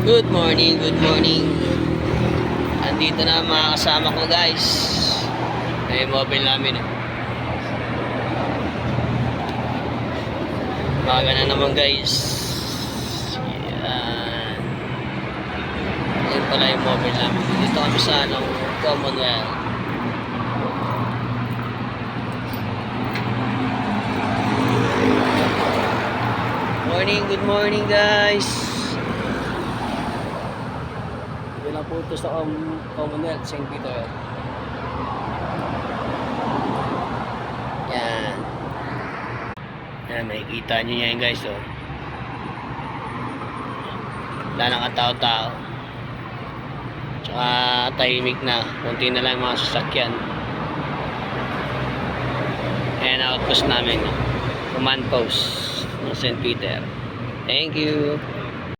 Good morning, good morning. Andito na ang mga kasama ko guys. May mobile namin. Maga na naman guys. Yan. Yan pala yung mobile namin. Dito kami sa Commonwealth. Good morning guys. Ito na po ito sa Commonwealth, St. Peter. Yan. Yan, makikita nyo yan guys. Oh. Wala nang katao-tao. Tsaka tahimik na. Kunti na lang yung mga sasakyan. Ayan, outpost namin. Command post ng St. Peter. Thank you.